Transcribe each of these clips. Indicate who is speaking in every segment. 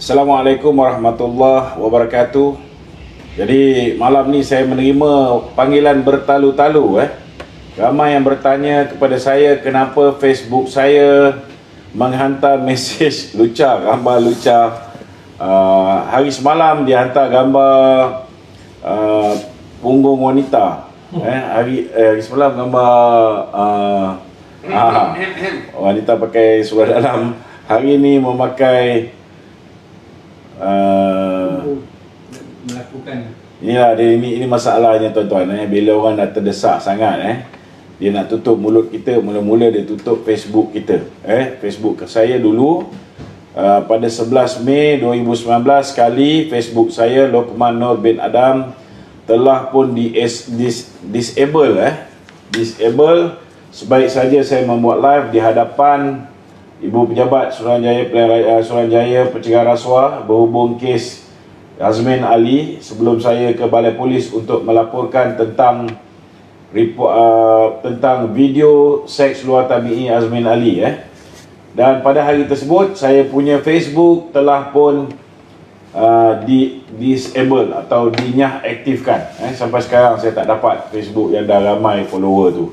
Speaker 1: Assalamualaikum warahmatullahi wabarakatuh. Jadi malam ni saya menerima panggilan bertalu-talu. Ramai yang bertanya kepada saya kenapa Facebook saya menghantar mesej lucah, gambar lucah. Hari semalam dia hantar gambar punggung wanita. Hari semalam gambar wanita pakai seluar dalam. Hari ni memakai
Speaker 2: melakukan.
Speaker 1: Ya, ini masalahnya tuan-tuan. Bila orang dah terdesak sangat, dia nak tutup mulut kita, mula-mula dia tutup Facebook kita. Facebook saya dulu pada 11 Mei 2019 kali Facebook saya Luqman Nur bin Adam telah pun disable. Sebaik saja saya membuat live di hadapan Ibu Pejabat Suruhanjaya Pencegahan Rasuah berhubung kes Azmin Ali sebelum saya ke Balai Polis untuk melaporkan tentang tentang video seks luar tabi'i Azmin Ali. Dan pada hari tersebut saya punya Facebook telah pun disable atau dinyah-aktifkan. Sampai sekarang saya tak dapat Facebook yang dah ramai follower tu.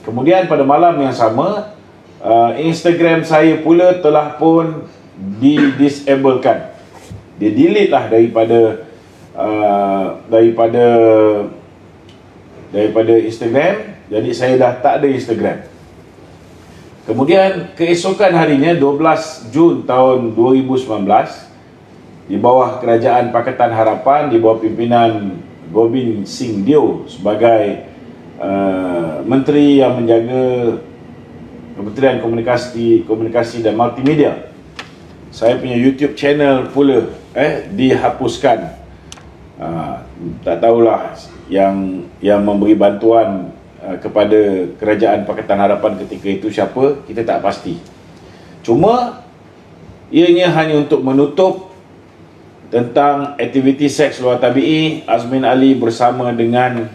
Speaker 1: Kemudian pada malam yang sama Instagram saya pula telah pun di-disablekan. Dia delete lah daripada Instagram. Jadi saya dah tak ada Instagram. Kemudian keesokan harinya 12 Jun tahun 2019 di bawah Kerajaan Pakatan Harapan di bawah pimpinan Gobind Singh Deo sebagai menteri yang menjaga Kementerian Komunikasi dan Multimedia, saya punya YouTube channel pula dihapuskan. Tak tahulah yang memberi bantuan kepada Kerajaan Pakatan Harapan ketika itu siapa, kita tak pasti. Cuma ianya hanya untuk menutup tentang aktiviti seks luar tabi'i Azmin Ali bersama dengan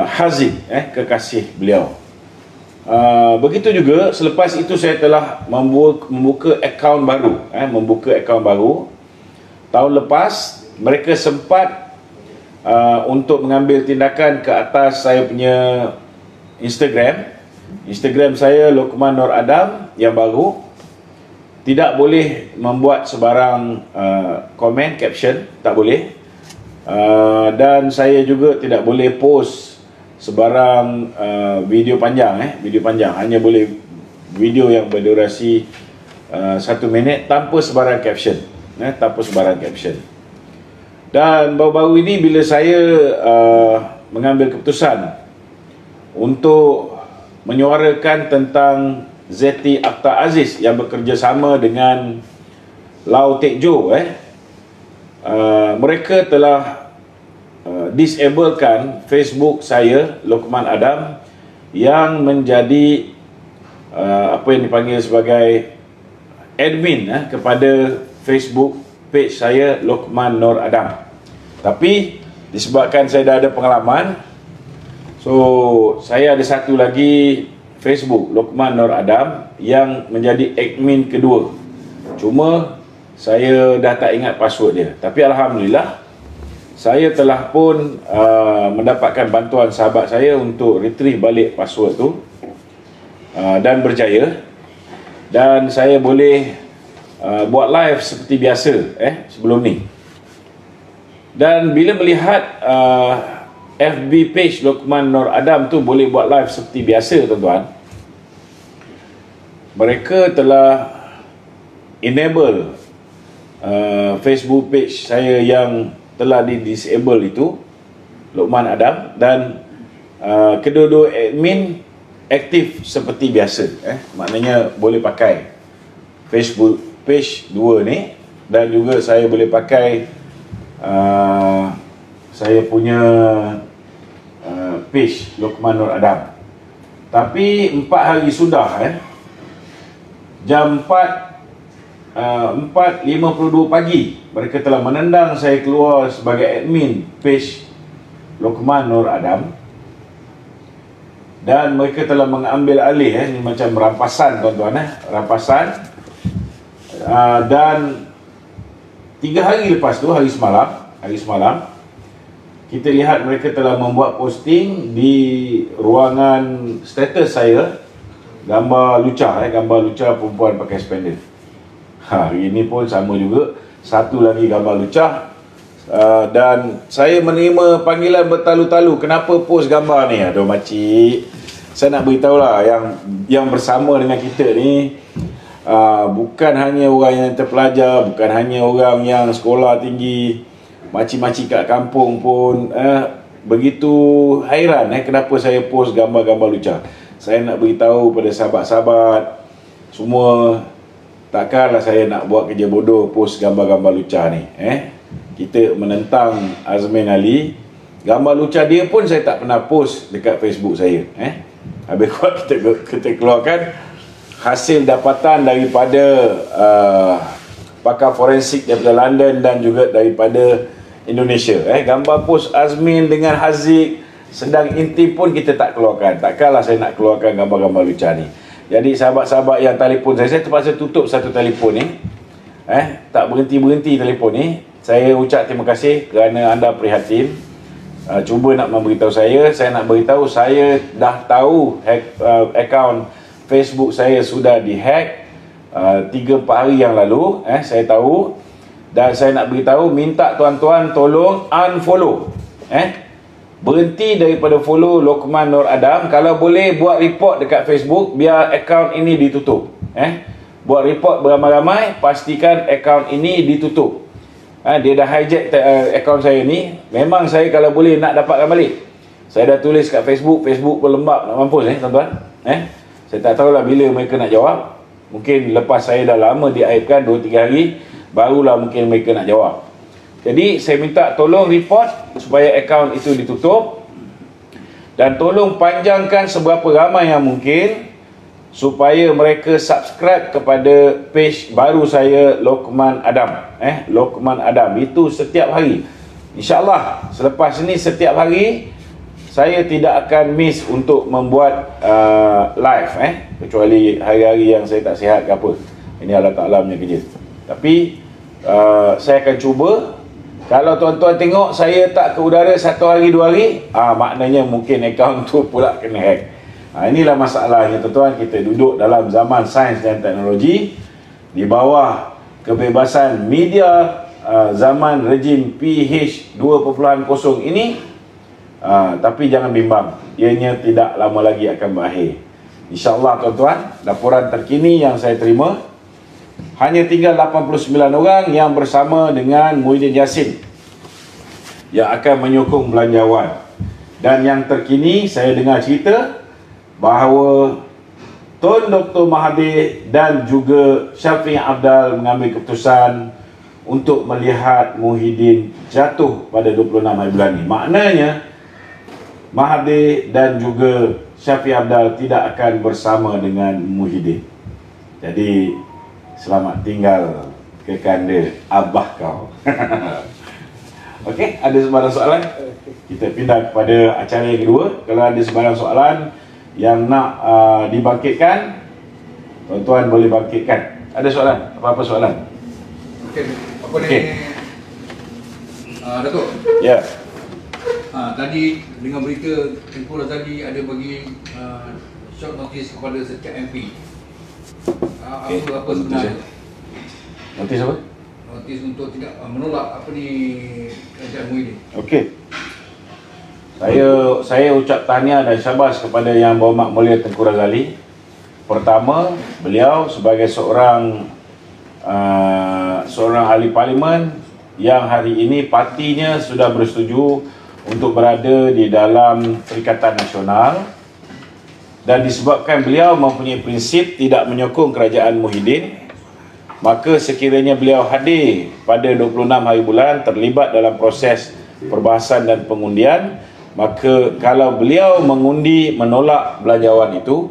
Speaker 1: Hazim, kekasih beliau. Begitu juga selepas itu saya telah membuka akaun baru. Tahun lepas mereka sempat untuk mengambil tindakan ke atas saya punya Instagram saya Luqman Nur Adam yang baru. Tidak boleh membuat sebarang komen, caption, tak boleh. Dan saya juga tidak boleh post sebarang video panjang, hanya boleh video yang berdurasi 1 minit tanpa sebarang caption, Dan baru-baru ini bila saya mengambil keputusan untuk menyuarakan tentang Zeti Akhtar Aziz yang bekerjasama dengan Lau Teck Jo, mereka telah disablekan Facebook saya Luqman Adam yang menjadi apa yang dipanggil sebagai admin kepada Facebook page saya Luqman Nur Adam. Tapi disebabkan saya dah ada pengalaman, so saya ada satu lagi Facebook Luqman Nur Adam yang menjadi admin kedua. Cuma saya dah tak ingat password dia. Tapi alhamdulillah saya telah pun mendapatkan bantuan sahabat saya untuk retrieve balik password tu dan berjaya. Dan saya boleh buat live seperti biasa sebelum ni. Dan bila melihat FB page Luqman Nur Adam tu boleh buat live seperti biasa, tuan-tuan, mereka telah enable Facebook page saya yang telah di-disable itu Luqman Adam, dan kedua-dua admin aktif seperti biasa. Maknanya boleh pakai Facebook page 2 ni, dan juga saya boleh pakai saya punya page Luqman Nur Adam. Tapi 4 hari sudah jam 4.52 pagi mereka telah menendang saya keluar sebagai admin page Luqman Nur Adam, dan mereka telah mengambil alih ini macam rampasan, tuan-tuan, rampasan. Dan 3 hari lepas tu, hari semalam kita lihat mereka telah membuat posting di ruangan status saya, gambar lucah perempuan pakai spandel. Hari ini pun sama juga, satu lagi gambar lucah. Dan saya menerima panggilan bertalu-talu, kenapa post gambar ni? Aduh makcik, saya nak beritahu lah, yang bersama dengan kita ni bukan hanya orang yang terpelajar, bukan hanya orang yang sekolah tinggi. Makcik-makcik kat kampung pun begitu hairan kenapa saya post gambar-gambar lucah. Saya nak beritahu pada sahabat-sahabat semua, takkanlah saya nak buat kerja bodoh post gambar-gambar lucah ni. Kita menentang Azmin Ali, gambar lucah dia pun saya tak pernah post dekat Facebook saya. Habis kuat kita keluarkan hasil dapatan daripada pakar forensik daripada London dan juga daripada Indonesia. Gambar post Azmin dengan Haziq sedang intim pun kita tak keluarkan. Takkanlah saya nak keluarkan gambar-gambar lucah ni. Jadi sahabat-sahabat yang telefon saya terpaksa tutup satu telefon ni. Tak berhenti-berhenti telefon ni. Saya ucap terima kasih kerana anda prihatin. Cuba nak memberitahu saya nak beritahu saya dah tahu akaun Facebook saya sudah dihack 3-4 hari yang lalu. Saya tahu, dan saya nak beritahu, minta tuan-tuan tolong unfollow, berhenti daripada follow Lokman Nur Adam. Kalau boleh buat report dekat Facebook biar akaun ini ditutup. Buat report beramai-ramai, pastikan akaun ini ditutup. Dia dah hijack akaun saya ni. Memang saya kalau boleh nak dapatkan balik. Saya dah tulis kat Facebook pun lembab nak mampus tuan-tuan. Saya tak tahulah bila mereka nak jawab. Mungkin lepas saya dah lama diaibkan 2-3 hari, barulah mungkin mereka nak jawab. Jadi saya minta tolong report supaya akaun itu ditutup. Dan tolong panjangkan seberapa ramai yang mungkin supaya mereka subscribe kepada page baru saya, Lokman Adam. Lokman Adam itu setiap hari, InsyaAllah selepas ini setiap hari saya tidak akan miss untuk membuat live, kecuali hari-hari yang saya tak sihat ke apa. Ini Allah Ta'ala punya kerja. Tapi saya akan cuba. Kalau tuan-tuan tengok saya tak ke udara 1 hari 2 hari, maknanya mungkin akaun tu pula kena hack. Inilah masalahnya tuan-tuan. Kita duduk dalam zaman sains dan teknologi, di bawah kebebasan media, zaman rejim PH 2.0 ini. Tapi jangan bimbang, ianya tidak lama lagi akan berakhir, InsyaAllah tuan-tuan. Laporan terkini yang saya terima, hanya tinggal 89 orang yang bersama dengan Muhyiddin Yassin yang akan menyokong belanjawan. Dan yang terkini saya dengar cerita bahawa Tun Dr. Mahathir dan juga Syafiq Abdal mengambil keputusan untuk melihat Muhyiddin jatuh pada 26 hari bulan ini. Maknanya Mahathir dan juga Syafiq Abdal tidak akan bersama dengan Muhyiddin. Jadi selamat tinggal kekanda abah kau. Okey, ada sembarang soalan? Kita pindah kepada acara yang kedua. Kalau ada sembarang soalan yang nak dibangkitkan, tuan-tuan boleh bangkitkan. Ada soalan? Apa-apa soalan?
Speaker 2: Okey, apa ni?
Speaker 1: Okay.
Speaker 2: Datuk.
Speaker 1: Ya.
Speaker 2: Tadi dengan berita Tengku Razali ada bagi short notice kepada setiap MP. Apa sebenarnya?
Speaker 1: Notis apa?
Speaker 2: Notis untuk tidak menolak apa ni kerajaan Muhyiddin. Okey.
Speaker 1: Saya ucap tahniah dan syabas kepada Yang Berhormat Mulia Tengku Razali. Pertama, beliau sebagai seorang ahli parlimen yang hari ini partinya sudah bersetuju untuk berada di dalam Perikatan Nasional, dan disebabkan beliau mempunyai prinsip tidak menyokong kerajaan Muhyiddin, maka sekiranya beliau hadir pada 26 hari bulan terlibat dalam proses perbahasan dan pengundian, maka kalau beliau mengundi menolak belanjawan itu,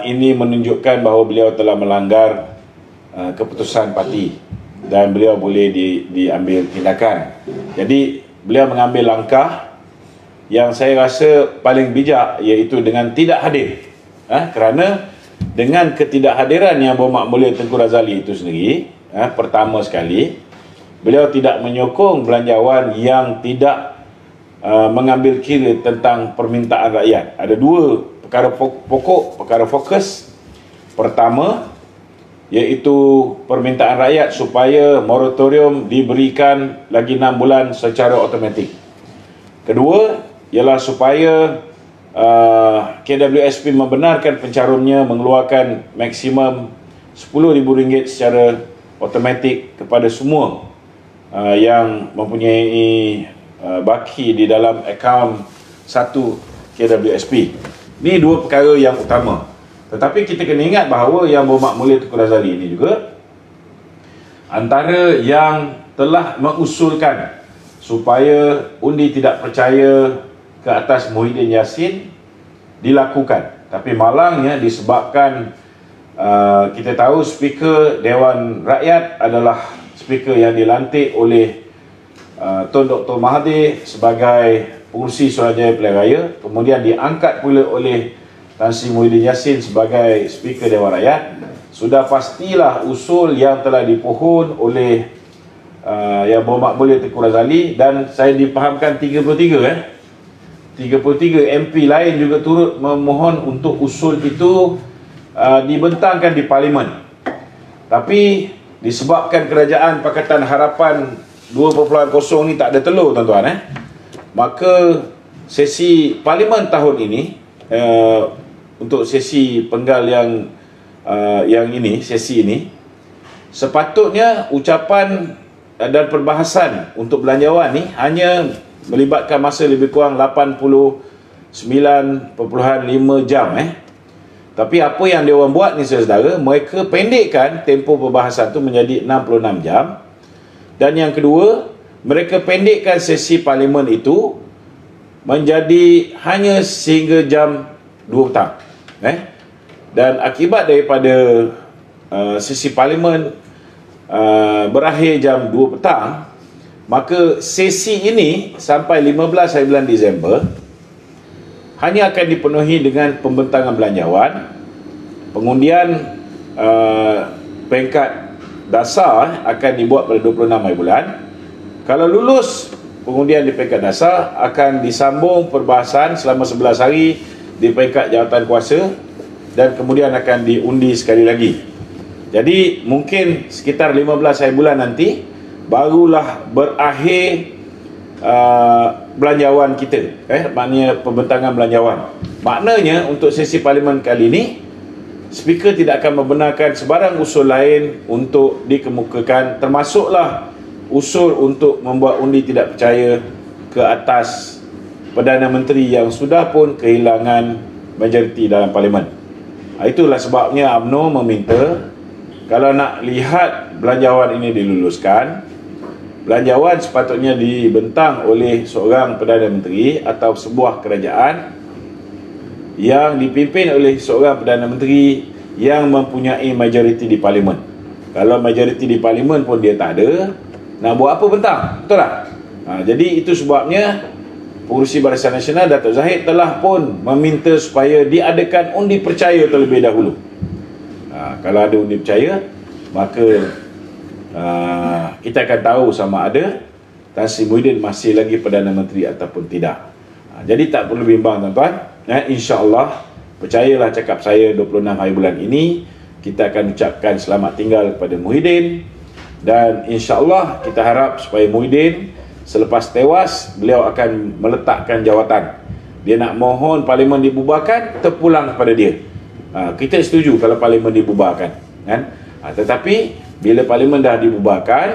Speaker 1: ini menunjukkan bahawa beliau telah melanggar keputusan parti dan beliau boleh diambil tindakan. Jadi beliau mengambil langkah yang saya rasa paling bijak, iaitu dengan tidak hadir. Kerana dengan ketidakhadiran Yang Berhormat Mulia Tengku Razali itu sendiri, pertama sekali, beliau tidak menyokong belanjawan yang tidak mengambil kira tentang permintaan rakyat. Ada dua perkara pokok, perkara fokus. Pertama, iaitu permintaan rakyat supaya moratorium diberikan lagi 6 bulan secara automatik. Kedua, ialah supaya KWSP membenarkan pencarumnya mengeluarkan maksimum RM10,000 secara automatik kepada semua yang mempunyai baki di dalam akaun satu KWSP. Ini dua perkara yang utama. Tetapi kita kena ingat bahawa Yang Berhormat Mulia Tunku Razali ini juga antara yang telah mengusulkan supaya undi tidak percaya ke atas Muhyiddin Yassin dilakukan. Tapi malangnya disebabkan kita tahu Speaker Dewan Rakyat adalah Speaker yang dilantik oleh Tun Dr. Mahathir sebagai pengurusi Suruhanjaya Pilihan Raya, kemudian diangkat pula oleh Tan Sri Muhyiddin Yassin sebagai Speaker Dewan Rakyat. Sudah pastilah usul yang telah dipohon oleh Yang Berhormat Mulia Tunku Razali, dan saya dipahamkan 33 MP lain juga turut memohon untuk usul itu dibentangkan di Parlimen. Tapi disebabkan Kerajaan Pakatan Harapan 2.0 ni tak ada telur, tuan-tuan, maka sesi Parlimen tahun ini, untuk sesi penggal yang ini, sesi ini, sepatutnya ucapan dan perbahasan untuk belanjawan ni hanya melibatkan masa lebih kurang 89.5 jam. Tapi apa yang dia orang buat ni, saudara, mereka pendekkan tempoh perbahasan tu menjadi 66 jam. Dan yang kedua, mereka pendekkan sesi Parlimen itu menjadi hanya sehingga jam 2 petang. Dan akibat daripada sesi Parlimen berakhir jam 2 petang, maka sesi ini sampai 15 hari bulan Disember hanya akan dipenuhi dengan pembentangan belanjawan. Pengundian peringkat dasar akan dibuat pada 26 hari bulan. Kalau lulus pengundian di peringkat dasar, akan disambung perbahasan selama 11 hari di peringkat jawatan kuasa, dan kemudian akan diundi sekali lagi. Jadi mungkin sekitar 15 hari bulan nanti barulah berakhir belanjawan kita, maknanya pembentangan belanjawan. Maknanya untuk sesi Parlimen kali ini, Speaker tidak akan membenarkan sebarang usul lain untuk dikemukakan, termasuklah usul untuk membuat undi tidak percaya ke atas Perdana Menteri yang sudah pun kehilangan majoriti dalam Parlimen. Itulah sebabnya UMNO meminta, kalau nak lihat belanjawan ini diluluskan, belanjawan sepatutnya dibentang oleh seorang Perdana Menteri atau sebuah kerajaan yang dipimpin oleh seorang Perdana Menteri yang mempunyai majoriti di Parlimen. Kalau majoriti di Parlimen pun dia tak ada, nak buat apa bentang? Betul tak? Jadi itu sebabnya Pengurusi Barisan Nasional Datuk Zahid telah pun meminta supaya diadakan undi percaya terlebih dahulu. Kalau ada undi percaya, maka kita akan tahu sama ada Tan Sri Muhyiddin masih lagi Perdana Menteri ataupun tidak. Jadi tak perlu bimbang, tuan-tuan. InsyaAllah, percayalah cakap saya, 26 hari bulan ini kita akan ucapkan selamat tinggal kepada Muhyiddin. Dan insyaAllah kita harap supaya Muhyiddin selepas tewas, beliau akan meletakkan jawatan. Dia nak mohon Parlimen dibubarkan, terpulang kepada dia. Kita setuju kalau Parlimen dibubarkan, kan? Tetapi bila Parlimen dah dibubarkan,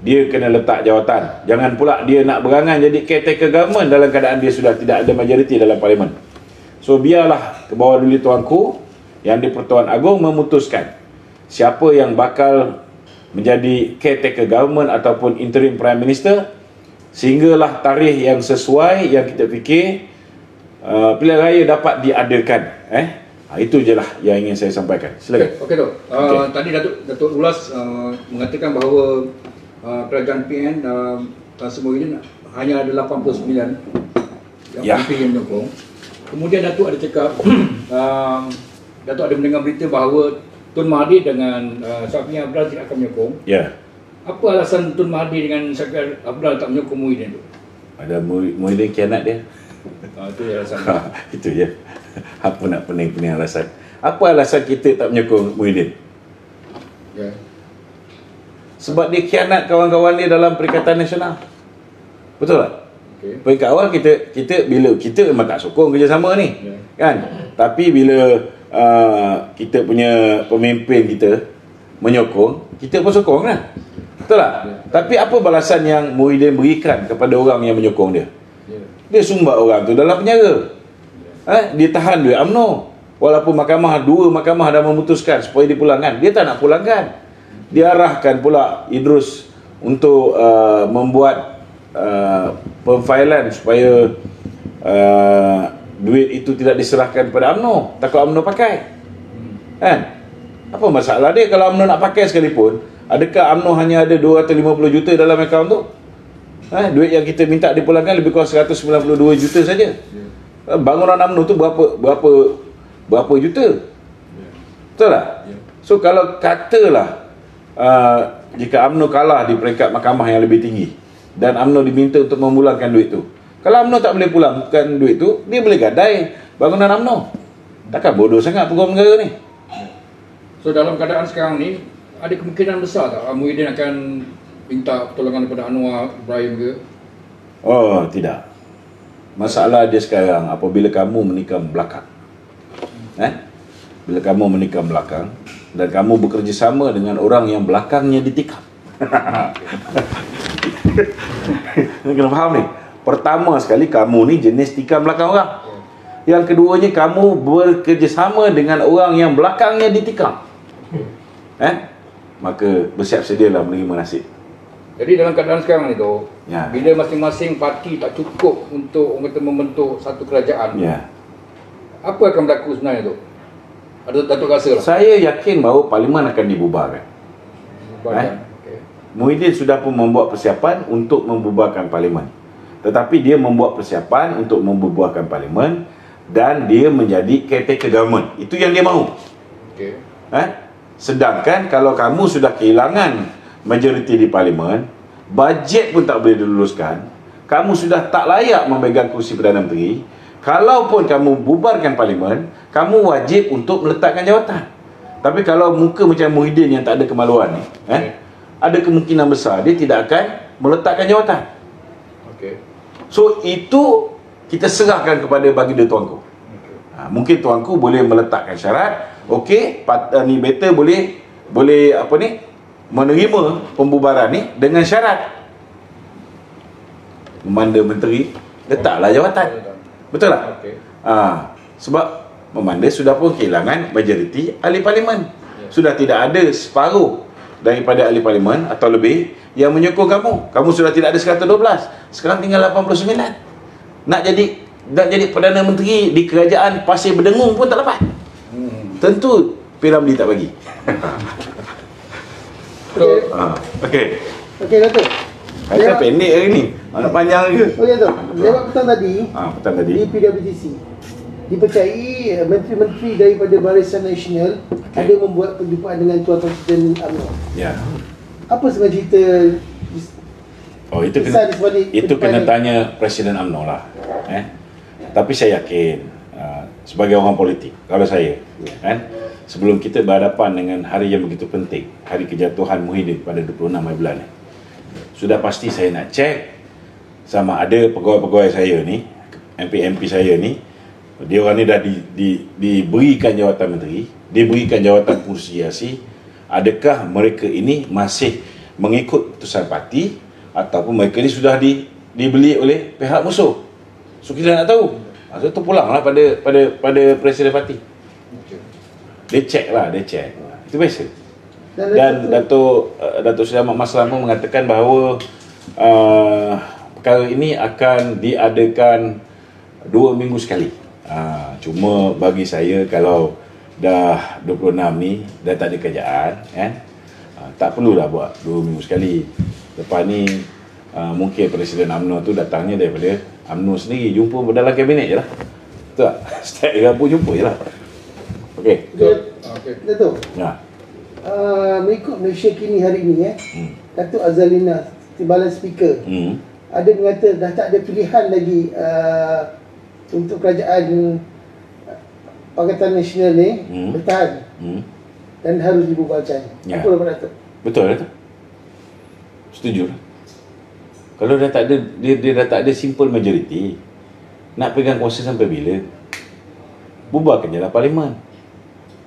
Speaker 1: dia kena letak jawatan. Jangan pula dia nak berangan jadi caretaker government dalam keadaan dia sudah tidak ada majoriti dalam Parlimen. So biarlah ke bawah dulu tuanku yang di Pertuan Agong memutuskan siapa yang bakal menjadi caretaker government ataupun interim prime minister, sehinggalah tarikh yang sesuai yang kita fikir pilihan raya dapat diadakan. Itu je lah yang ingin saya sampaikan. Silakan.
Speaker 2: Okey, Dok. Tadi Datuk Ulas mengatakan bahawa kerajaan PN Tan Sri Muhyiddin hanya ada 89 yang MP yang menyokong. Kemudian Datuk ada cakap Datuk ada mendengar berita bahawa Tun Mahathir dengan Syafiq Abdul tidak akan menyokong.
Speaker 1: Ya.
Speaker 2: Apa alasan Tun Mahathir dengan Syafiq Abdul tak menyokong Muhyiddin tu?
Speaker 1: Ada Muhyiddin khianat dia.
Speaker 2: Itu alasan.
Speaker 1: Itu je. Apa nak pening-pening alasan. Apa alasan kita tak menyokong Muhyiddin?
Speaker 2: Ya.
Speaker 1: Sebab dia khianat kawan-kawan dia dalam Perikatan Nasional. Betul tak?
Speaker 2: Okay.
Speaker 1: Peringkat awal kita bila kita memang tak sokong kerjasama ni.
Speaker 2: Ya.
Speaker 1: Kan? Tapi bila kita punya pemimpin kita menyokong, kita pun sokong kan? Betul tak?
Speaker 2: Ya.
Speaker 1: Tapi apa balasan yang Muhyiddin berikan kepada orang yang menyokong dia?
Speaker 2: Ya.
Speaker 1: Dia sumbat orang tu dalam penjara. Dia tahan duit UMNO. Walaupun dua mahkamah dah memutuskan supaya dipulangkan, dia tak nak pulangkan. Dia arahkan pula Idrus untuk membuat pemfailan supaya duit itu tidak diserahkan kepada UMNO. Takut UMNO pakai. Kan? Apa masalah dia kalau UMNO nak pakai sekalipun? Adakah UMNO hanya ada 250 juta dalam akaun tu? Duit yang kita minta dipulangkan lebih kurang 192 juta saja. Bangunan UMNO tu berapa juta? Betul tak? So kalau katalah jika UMNO kalah di peringkat mahkamah yang lebih tinggi dan UMNO diminta untuk memulangkan duit tu, kalau UMNO tak boleh pulangkan duit tu, dia boleh gadai bangunan UMNO. Takkan bodoh sangat peguam negara ni.
Speaker 2: So dalam keadaan sekarang ni, ada kemungkinan besar tak Muhyiddin akan minta pertolongan daripada Anwar Ibrahim ke?
Speaker 1: Oh, tidak. Masalah dia sekarang apabila kamu menikam belakang. Bila kamu menikam belakang dan kamu bekerja sama dengan orang yang belakangnya ditikam. Kena faham ni. Pertama sekali, kamu ni jenis tikam belakang orang. Yang keduanya, kamu bekerja sama dengan orang yang belakangnya ditikam. Maka bersiap sedialah menerima nasib.
Speaker 2: Jadi dalam keadaan sekarang ni tu,
Speaker 1: Ya.
Speaker 2: bila masing-masing parti tak cukup untuk orang kata membentuk satu kerajaan,
Speaker 1: Ya.
Speaker 2: apa akan berlaku sebenarnya tu? Ada Datuk rasa lah.
Speaker 1: Saya yakin bahawa parlimen akan dibubarkan.
Speaker 2: Okay.
Speaker 1: Muhyiddin sudah pun membuat persiapan untuk membubarkan parlimen. Tetapi dia membuat persiapan untuk membubarkan parlimen dan dia menjadi caretaker government. Itu yang dia mahu.
Speaker 2: Okay.
Speaker 1: Sedangkan kalau kamu sudah kehilangan majoriti di parlimen, bajet pun tak boleh diluluskan, kamu sudah tak layak memegang kursi Perdana Menteri. Kalaupun kamu bubarkan parlimen, kamu wajib untuk meletakkan jawatan. Tapi kalau muka macam Muhyiddin yang tak ada kemaluan ni, ada kemungkinan besar dia tidak akan meletakkan jawatan.
Speaker 2: Okay.
Speaker 1: So itu kita serahkan kepada baginda tuanku. Mungkin tuanku boleh meletakkan syarat, okey, ni better boleh apa ni, menerima pembubaran ni dengan syarat memanda menteri letaklah jawatan. Betul tak?
Speaker 2: Okay.
Speaker 1: Sebab memanda sudah pun kehilangan majoriti ahli parlimen. Sudah tidak ada separuh daripada ahli parlimen atau lebih yang menyokong kamu. Kamu sudah tidak ada 112. Sekarang tinggal 89. Nak jadi Perdana Menteri di kerajaan Pasir Berdengung pun tak dapat. Tentu P.Ramlee tak bagi. Okey.
Speaker 3: Okey, Datuk.
Speaker 1: Saya pendek hari ni. Nak panjang ke?
Speaker 3: Okey, Datuk. Lewat petang tadi,
Speaker 1: Petang tadi.
Speaker 3: di PWTC, dipercayai menteri-menteri daripada Barisan Nasional ada membuat perjumpaan dengan Tuan Presiden UMNO.
Speaker 1: Ya.
Speaker 3: Apa sebenarnya cerita
Speaker 1: Oh, itu
Speaker 3: besar di sebalik
Speaker 1: kena
Speaker 3: perjumpaan ni?
Speaker 1: tanya Presiden UMNO lah. Tapi saya yakin sebagai orang politik, kalau saya sebelum kita berhadapan dengan hari yang begitu penting, hari kejatuhan Muhyiddin pada 26 hari bulan ni, sudah pasti saya nak cek sama ada pegawai-pegawai saya ni, MP-MP saya ni, dia orang ni dah diberikan jawatan menteri, diberikan jawatan kursi asli. Adakah mereka ini masih mengikut keputusan parti ataupun mereka ni sudah dibeli oleh pihak musuh? So kita nak tahu. Maksud tu pulanglah pada presiden parti. Dia cek. Itu biasa. Dan Datuk Seri Ahmad Maslama mengatakan bahawa perkara ini akan diadakan 2 minggu sekali. Cuma bagi saya, kalau dah 26 ni dah tak ada kerjaan, tak perlulah buat 2 minggu sekali. Lepas ni mungkin Presiden UMNO tu datangnya daripada UMNO sendiri, jumpa dalam kabinet je lah. Betul tak? Setiap era pun jumpa je lah. Okey.
Speaker 2: Okey.
Speaker 3: Datuk,
Speaker 1: Ya.
Speaker 3: mengikut Malaysia kini hari ini Datuk Azalina, Timbalan Speaker, ada mengata dah tak ada pilihan lagi untuk kerajaan Pakatan Nasional ni bertahan dan harus dibubarkan.
Speaker 1: Ya.
Speaker 3: Apa pendapat Datuk?
Speaker 1: Betul lah tu. Setuju lah. Kalau dah tak ada, dia dah tak ada simple majority, nak pegang kuasa sampai bila? Bubarkan je lah Parlimen.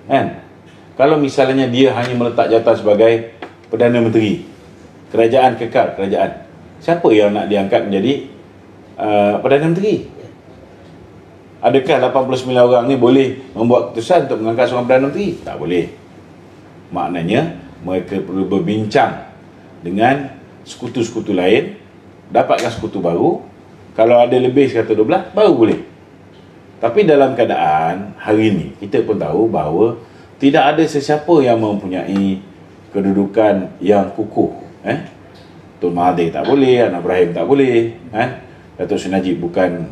Speaker 1: Kan? Kalau misalnya dia hanya meletak jawatan sebagai Perdana Menteri, kerajaan kekal, kerajaan, siapa yang nak diangkat menjadi Perdana Menteri? Adakah 89 orang ni boleh membuat keputusan untuk mengangkat seorang Perdana Menteri? Tak boleh. Maknanya mereka perlu berbincang dengan sekutu-sekutu lain, dapatkan sekutu baru. Kalau ada lebih 112 baru boleh. Tapi dalam keadaan hari ini, kita pun tahu bahawa tidak ada sesiapa yang mempunyai kedudukan yang kukuh. Tun Mahathir tak boleh, Anwar Ibrahim tak boleh, Datuk Seri Najib bukan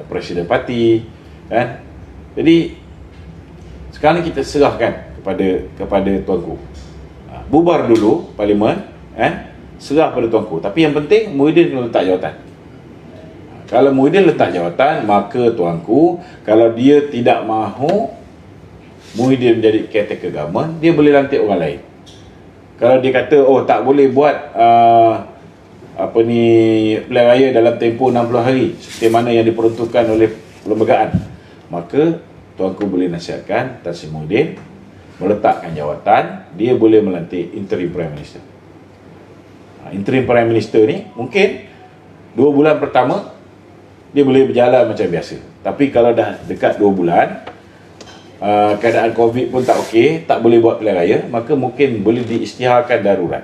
Speaker 1: presiden parti, kan? Jadi sekarang kita serahkan kepada tuanku. Bubar dulu Parlimen, serah pada tuanku. Tapi yang penting Muhyiddin kena letak jawatan. Kalau Muhyiddin letak jawatan, maka tuanku, kalau dia tidak mahu Muhyiddin menjadi caretaker government, dia boleh lantik orang lain. Kalau dia kata, oh tak boleh buat pilihan raya dalam tempoh 60 hari seperti mana yang diperuntukkan oleh perlembagaan, maka tuanku boleh nasihatkan Tan Sri Muhyiddin meletakkan jawatan, dia boleh melantik interim prime minister. Interim prime minister ni mungkin 2 bulan pertama dia boleh berjalan macam biasa. Tapi kalau dah dekat 2 bulan, keadaan COVID pun tak okey, tak boleh buat pilihan raya, maka mungkin boleh diisytiharkan darurat.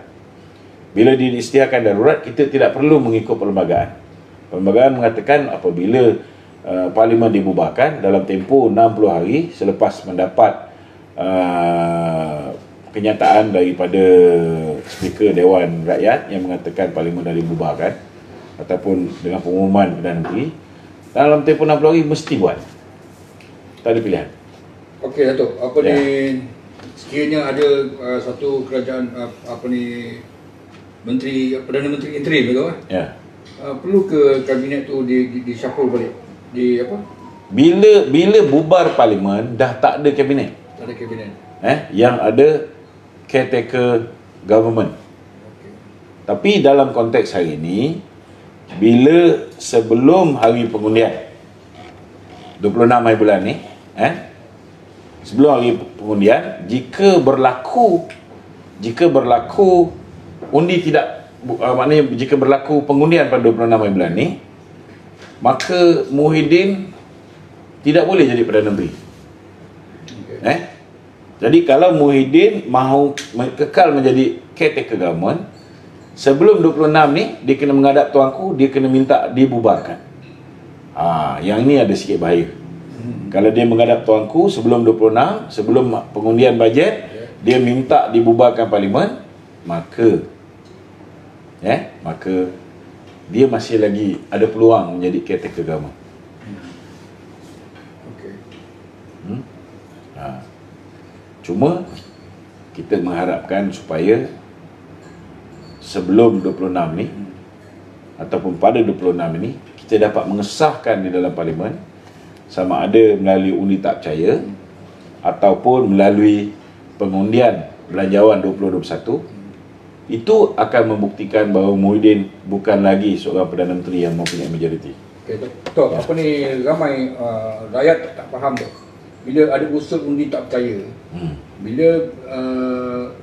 Speaker 1: Bila diisytiharkan darurat, kita tidak perlu mengikut perlembagaan. Perlembagaan mengatakan apabila Parlimen dibubarkan dalam tempoh 60 hari selepas mendapat kenyataan daripada Speaker Dewan Rakyat yang mengatakan Parlimen dah dibubarkan, ataupun dengan pengumuman Perdana Menteri, dalam tempoh 60 hari mesti buat. Tak ada pilihan.
Speaker 2: Okey Datuk, ni sekiranya ada satu kerajaan Perdana Menteri interim tu perlu ke kabinet tu di shuffle balik?
Speaker 1: Bila bubar Parlimen dah tak ada kabinet.
Speaker 2: Tak ada kabinet.
Speaker 1: Yang ada caretaker government. Tapi dalam konteks hari ini, bila sebelum hari pengundian 26 hari bulan ni, sebelum hari pengundian, jika berlaku undi tidak, maknanya jika berlaku pengundian pada 26 hari bulan ni, maka Muhyiddin tidak boleh jadi Perdana Menteri. Jadi kalau Muhyiddin mahu kekal menjadi caretaker government, sebelum 26 ni dia kena menghadap tuanku, dia kena minta dibubarkan. Yang ini ada sikit bahaya. Kalau dia menghadap tuanku sebelum 26, sebelum pengundian bajet, dia minta dibubarkan Parlimen, maka dia masih lagi ada peluang menjadi caretaker government. Cuma kita mengharapkan supaya sebelum 26 ni ataupun pada 26 ini kita dapat mengesahkan di dalam Parlimen, sama ada melalui undi tak percaya ataupun melalui pengundian belanjawan 2021. Itu akan membuktikan bahawa Muhyiddin bukan lagi seorang Perdana Menteri yang mempunyai majoriti.
Speaker 2: Okey, Tok, ramai rakyat tak faham tu. Bila ada usul undi tak percaya, bila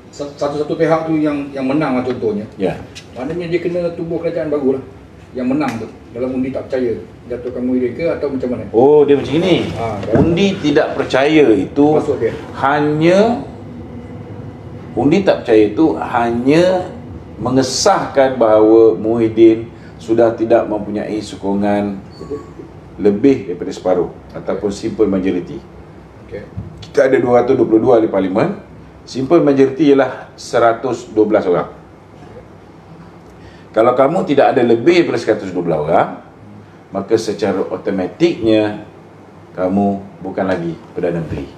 Speaker 2: satu-satu pihak tu yang menang lah contohnya, maknanya dia kena tubuh kerajaan baru lah yang menang tu dalam undi tak percaya, jatuhkan Muhyiddin ke atau macam mana?
Speaker 1: Oh, dia macam ini. Undi tidak percaya itu undi tak percaya itu hanya mengesahkan bahawa Muhyiddin sudah tidak mempunyai sokongan lebih daripada separuh ataupun simple majority. Kita ada 222 ahli Parlimen, simple majority ialah 112 orang. Kalau kamu tidak ada lebih daripada 112 orang, maka secara automatiknya kamu bukan lagi Perdana Menteri.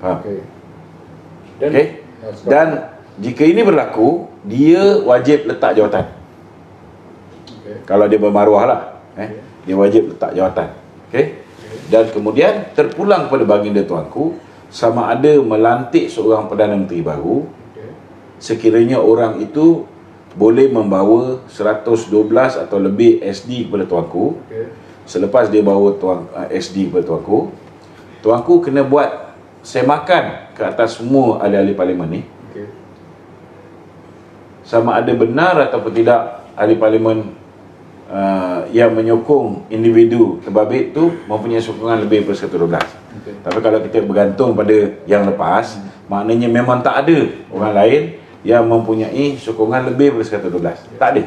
Speaker 1: Faham?
Speaker 2: Okey.
Speaker 1: Okey? Dan jika ini berlaku, dia wajib letak jawatan. Kalau dia bermaruah lah, dia wajib letak jawatan. Okey? Dan kemudian terpulang pada baginda tuanku sama ada melantik seorang Perdana Menteri baru, sekiranya orang itu boleh membawa 112 atau lebih SD kepada tuanku. Selepas dia bawa SD kepada tuanku kena buat semakan ke atas semua ahli-ahli parlimen ni. Sama ada benar ataupun tidak ahli parlimen yang menyokong individu terbabit tu mempunyai sokongan lebih daripada 112. Tapi kalau kita bergantung pada yang lepas, maknanya memang tak ada orang lain yang mempunyai sokongan lebih daripada 112. Tak ada.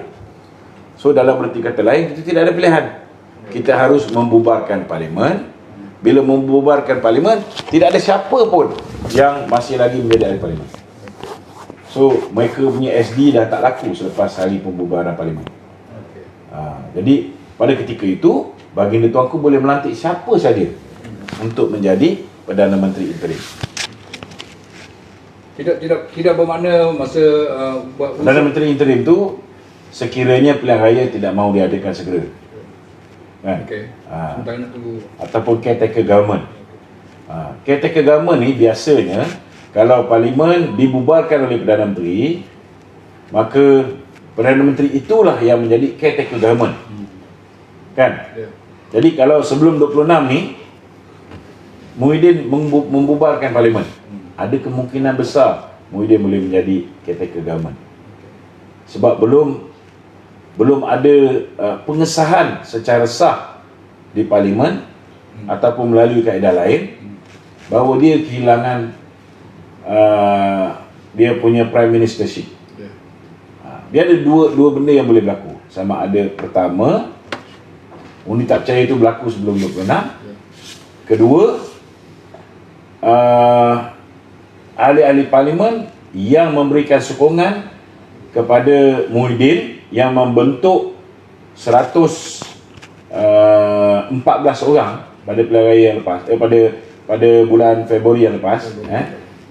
Speaker 1: So dalam berarti kata lain, kita tidak ada pilihan. Kita harus membubarkan parlimen. Bila membubarkan parlimen, tidak ada siapa pun yang masih lagi menjadi ahli parlimen. So mereka punya SD dah tak laku selepas hari pembubaran parlimen. Jadi pada ketika itu, baginda tuanku boleh melantik siapa saja untuk menjadi Perdana Menteri interim.
Speaker 2: Tidak bermakna masa buat
Speaker 1: Perdana Menteri interim tu sekiranya pilihan raya tidak mahu diadakan segera, kan?
Speaker 2: Sementara nak tunggu.
Speaker 1: Ataupun caretaker government. Caretaker government ni biasanya kalau parlimen dibubarkan oleh Perdana Menteri, maka Perdana Menteri itulah yang menjadi caretaker government, kan? Jadi kalau sebelum 26 ni Muhyiddin membubarkan parlimen, ada kemungkinan besar Muhyiddin boleh menjadi caretaker government. Sebab belum ada pengesahan secara sah di parlimen ataupun melalui kaedah lain bahawa dia kehilangan dia punya prime ministership. Dia ada dua benda yang boleh berlaku. Sama ada pertama, undi tak percaya itu berlaku sebelum 26. Kedua, ahli-ahli parlimen yang memberikan sokongan kepada Muhyiddin yang membentuk 114 orang pada pilihan raya yang lepas, pada bulan Februari yang lepas,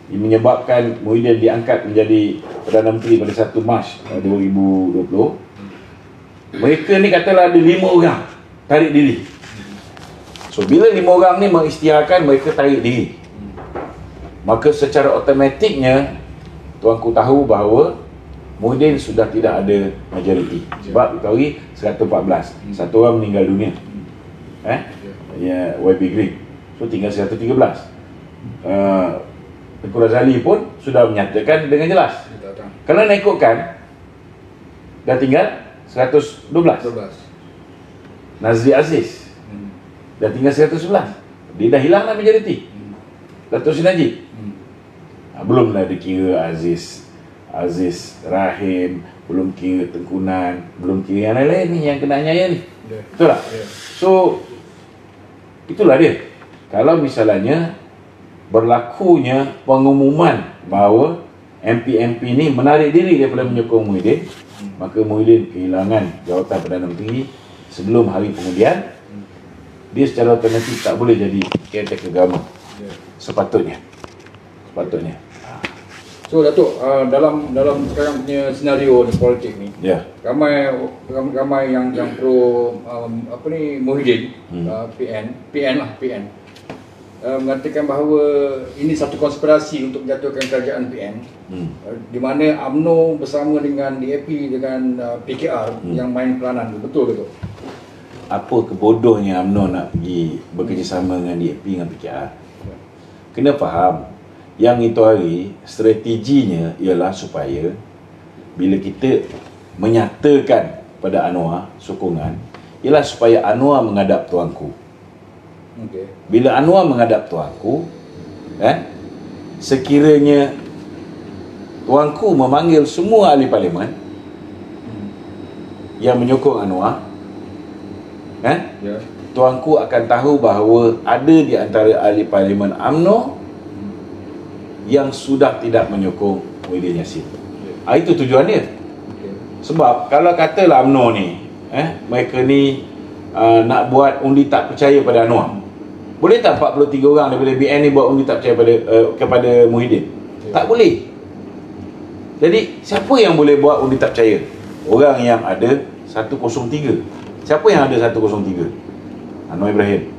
Speaker 1: menyebabkan Muhyiddin diangkat menjadi Perdana Menteri pada 1 Mac 2020. Mereka ni katalah ada 5 orang tarik diri. So bila 5 orang ni mengisytiharkan mereka tarik diri, maka secara automatiknya tuanku tahu bahawa Muhyiddin sudah tidak ada majoriti. Sebab diketahui 114, satu orang meninggal dunia, YB Green. So tinggal 113. Tengku Razali pun sudah menyatakan dengan jelas. Kalau nak ikutkan, dah tinggal 112. Nazri Aziz dah tinggal 111. Dia dah hilang lah majoriti. Dato' Sri Najib belum lah dikira Aziz Rahim, belum kira Tengkunan, belum kira yang lain-lain ni yang kena anyaya ni. Betul tak? So itulah dia. Kalau misalnya berlakunya pengumuman bahawa MP-MP ni menarik diri daripada menyokong Muhyiddin, maka Muhyiddin kehilangan jawatan Perdana Menteri sebelum hari pengundian. Dia secara otomatik tak boleh jadi caretaker government. Sepatutnya.
Speaker 2: So Datuk, dalam sekarang punya senario ni, politik ni, ramai yang pro Muhyiddin, PN mengatakan bahawa ini satu konspirasi untuk menjatuhkan kerajaan PN, di mana UMNO bersama dengan DAP dengan PKR yang main peranan. Betul ke tu?
Speaker 1: Apa kebodohnya UMNO nak pergi bekerjasama dengan DAP dengan PKR? Kena faham, yang itu hari strateginya ialah supaya bila kita menyatakan pada Anwar sokongan, ialah supaya Anwar menghadap tuanku. Bila Anwar menghadap tuanku, sekiranya tuanku memanggil semua ahli parlimen yang menyokong Anwar, tuanku akan tahu bahawa ada di antara ahli parlimen UMNO yang sudah tidak menyokong Muhyiddin Yassin. Itu tujuan dia. Sebab kalau katalah UMNO ni mereka ni nak buat undi tak percaya pada Anwar, Boleh tak 43 orang daripada BN ni buat undi tak percaya kepada Muhyiddin? Tak boleh. Jadi siapa yang boleh buat undi tak percaya? Orang yang ada 103. Siapa yang ada 103? Anwar Ibrahim.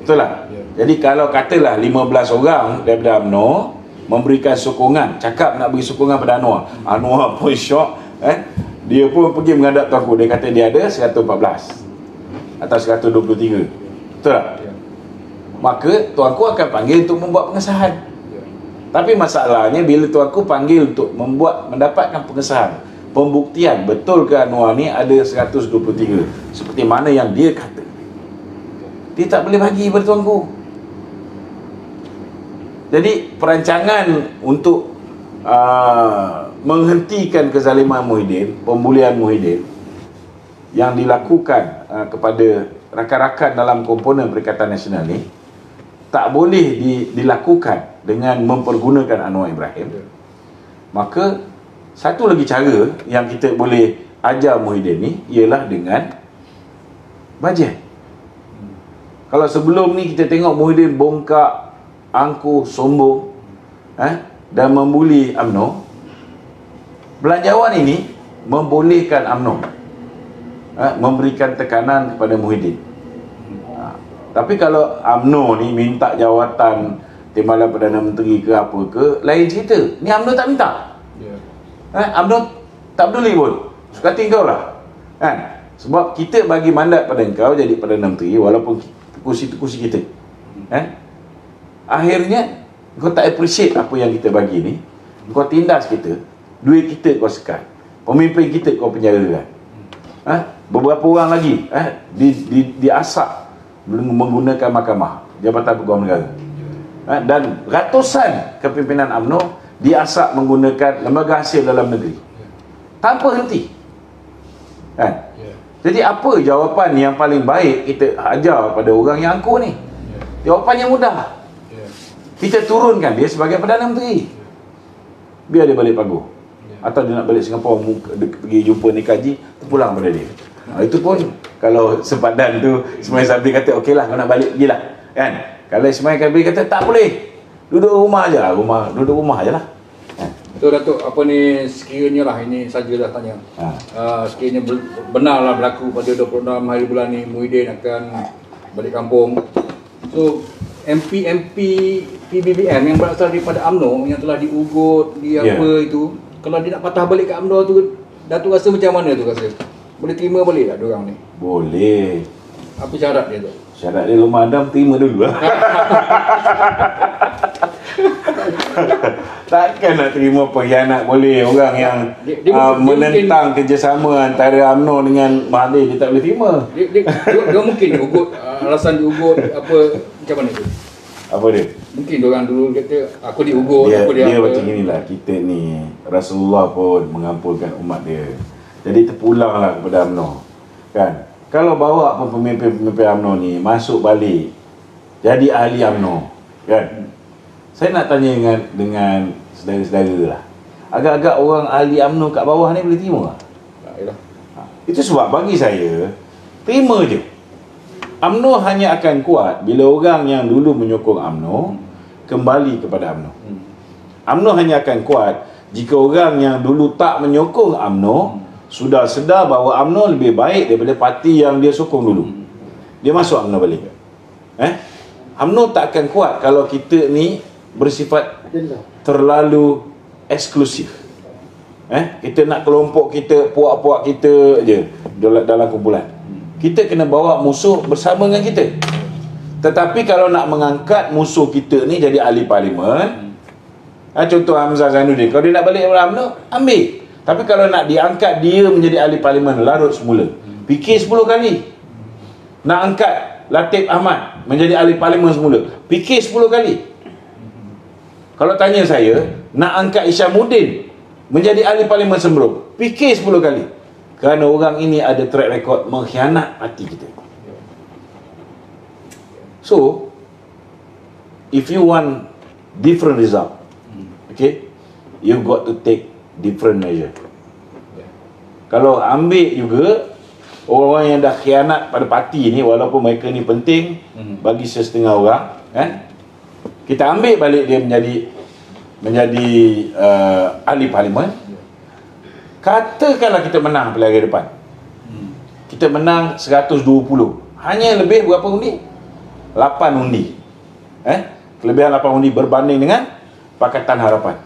Speaker 1: Betul tak? Jadi kalau katalah 15 orang daripada UMNO memberikan sokongan, cakap nak beri sokongan pada Anwar, Anwar pun syok, dia pun pergi menghadap tuanku, dia kata dia ada 114 atau 123. Betul tak? Maka tuanku akan panggil untuk membuat pengesahan. Tapi masalahnya bila tuanku panggil untuk mendapatkan pengesahan, pembuktian betul ke Anwar ni ada 123 seperti mana yang dia kata, dia tak boleh bagi pada tuanku. Jadi perancangan untuk menghentikan kezaliman Muhyiddin, pembulian Muhyiddin yang dilakukan kepada rakan-rakan dalam komponen Perikatan Nasional ni tak boleh dilakukan dengan mempergunakan Anwar Ibrahim. Maka satu lagi cara yang kita boleh ajar Muhyiddin ni ialah dengan bajet. Kalau sebelum ni kita tengok Muhyiddin bongkak, angkuh, sombong dan membuli UMNO, belanjawan ini membolehkan UMNO memberikan tekanan kepada Muhyiddin. Tapi kalau UMNO ni minta jawatan Timbalan Perdana Menteri ke apa ke, lain cerita. Ni UMNO tak minta. UMNO tak peduli pun, suka hati kau lah kan? Sebab kita bagi mandat pada engkau jadi Perdana Menteri, walaupun kursi tu kursi kita. Akhirnya kau tak appreciate apa yang kita bagi ni, kau tindas kita, duit kita kau sekat, pemimpin kita kau penjarakan. Beberapa orang lagi diasak menggunakan mahkamah, Jabatan Pegawai Negara. Dan ratusan kepimpinan UMNO diasak menggunakan lembaga hasil dalam negeri tanpa henti. Jadi apa jawapan yang paling baik kita ajar pada orang yang angkuh ni? Jawapan yang mudah. Kita turunkan dia sebagai Perdana Menteri, biar dia balik paguh. Atau dia nak balik Singapura, pergi jumpa Nikaji, terpulang pada dia. Itu pun kalau sempadan tu Ismail Sabri kata okeylah, kau nak balik pergilah kan. Kalau Ismail Sabri kata tak boleh, duduk rumah je lah, duduk rumah je lah.
Speaker 2: Betul Datuk, apa ni sekiranya lah, ini sajalah tanya. Sekiranya benarlah berlaku pada 26 hari bulan ni Muhyiddin akan balik kampung. So MP PBBM yang berasal daripada UMNO yang telah diugut apa itu, kalau dia nak patah balik ke UMNO tu, Datuk rasa macam mana tu rasa? Boleh terima balik tak diorang ni?
Speaker 1: Boleh.
Speaker 2: Apa syarat dia tu?
Speaker 1: Syarat dia Rumah Adam terima dulu lah. Takkan nak terima pengkhianat boleh. Orang yang menentang kerjasama antara UMNO dengan Mahathir, dia tak boleh terima.
Speaker 2: Dia mungkin diugut, alasan diugut apa, macam mana tu?
Speaker 1: Apa dia?
Speaker 2: Mungkin diorang dulu kata aku diugut,
Speaker 1: dia macam inilah. Kita ni, Rasulullah pun mengampunkan umat dia. Jadi terpulanglah kepada UMNO kan. Kalau bawa pun pemimpin-pemimpin UMNO ni masuk balik jadi ahli UMNO kan, saya nak tanya dengan saudara-saudara lah, agak-agak orang ahli UMNO kat bawah ni boleh terima tak? Itu sebab bagi saya, terima je. UMNO hanya akan kuat bila orang yang dulu menyokong UMNO kembali kepada UMNO. UMNO hanya akan kuat jika orang yang dulu tak menyokong UMNO sudah sedar bahawa UMNO lebih baik daripada parti yang dia sokong dulu, dia masuk UMNO balik. UMNO tak akan kuat kalau kita ni bersifat terlalu eksklusif. Kita nak kelompok kita, puak-puak kita je dalam kumpulan. Kita kena bawa musuh bersama dengan kita. Tetapi kalau nak mengangkat musuh kita ni jadi ahli parlimen, contoh Hamzah Zainuddin, kalau dia nak balik kepada UMNO, ambil. Tapi kalau nak diangkat dia menjadi ahli parlimen, larut semula, fikir 10 kali. Nak angkat Latif Ahmad menjadi ahli parlimen semula, fikir 10 kali. Kalau tanya saya, nak angkat Isyamuddin menjadi ahli parlimen sebelum, fikir 10 kali. Kerana orang ini ada track record mengkhianat parti kita. So if you want different result, okay, you got to take different measure. Kalau ambil juga orang-orang yang dah khianat pada parti ni, walaupun mereka ni penting bagi setengah orang, kan? Kita ambil balik dia menjadi ahli parlimen. Katakanlah kita menang pilihan depan. Kita menang 120. Hanya lebih berapa undi? 8 undi. Kelebihan 8 undi berbanding dengan Pakatan Harapan.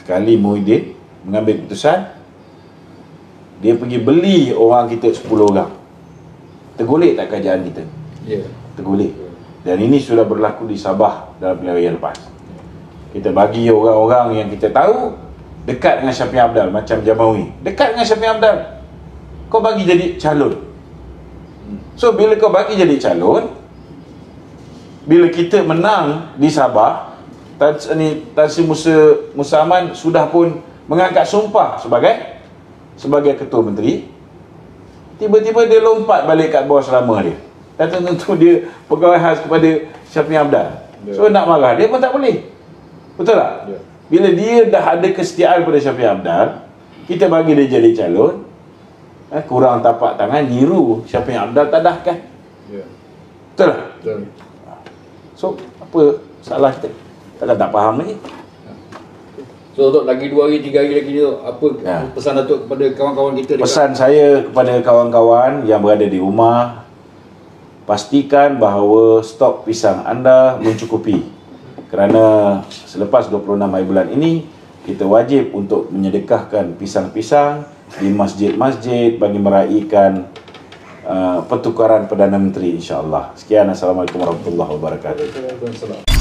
Speaker 1: Sekali Muhyiddin mengambil keputusan, dia pergi beli orang kita 10 orang. Tergolek tak kerajaan kita?
Speaker 2: Ya.
Speaker 1: Tergolek. Dan ini sudah berlaku di Sabah dalam pilihan raya lepas. Kita bagi orang-orang yang kita tahu dekat dengan Syafiq Hamdal, macam Jamawi. Dekat dengan Syafiq Hamdal, kau bagi jadi calon. So bila kau bagi jadi calon, bila kita menang di Sabah, Tan Sri Musa Aman sudah pun mengangkat sumpah sebagai ketua menteri. Tiba-tiba dia lompat balik kat bawah selama dia. Dan tentu dia pegawai khas kepada Syafiq Hamdal. So nak marah dia pun tak boleh. Betul tak? Bila dia dah ada kesetiaan pada Syafiq Hamdal, kita bagi dia jadi calon, kurang tapak tangan, niru Syafiq Hamdal tadahkan. Betul tak?
Speaker 2: Betul.
Speaker 1: So apa salah kita? Takkan tak faham lagi.
Speaker 2: So Datuk, lagi 2 hari 3 hari lagi tu, apa pesan Datuk kepada kawan-kawan kita?
Speaker 1: Pesan saya kepada kawan-kawan yang berada di rumah, pastikan bahawa stok pisang anda mencukupi. Kerana selepas 26 hari bulan ini, kita wajib untuk menyedekahkan pisang-pisang di masjid-masjid bagi meraihkan pertukaran Perdana Menteri, insya-Allah. Sekian, Assalamualaikum warahmatullahi wabarakatuh.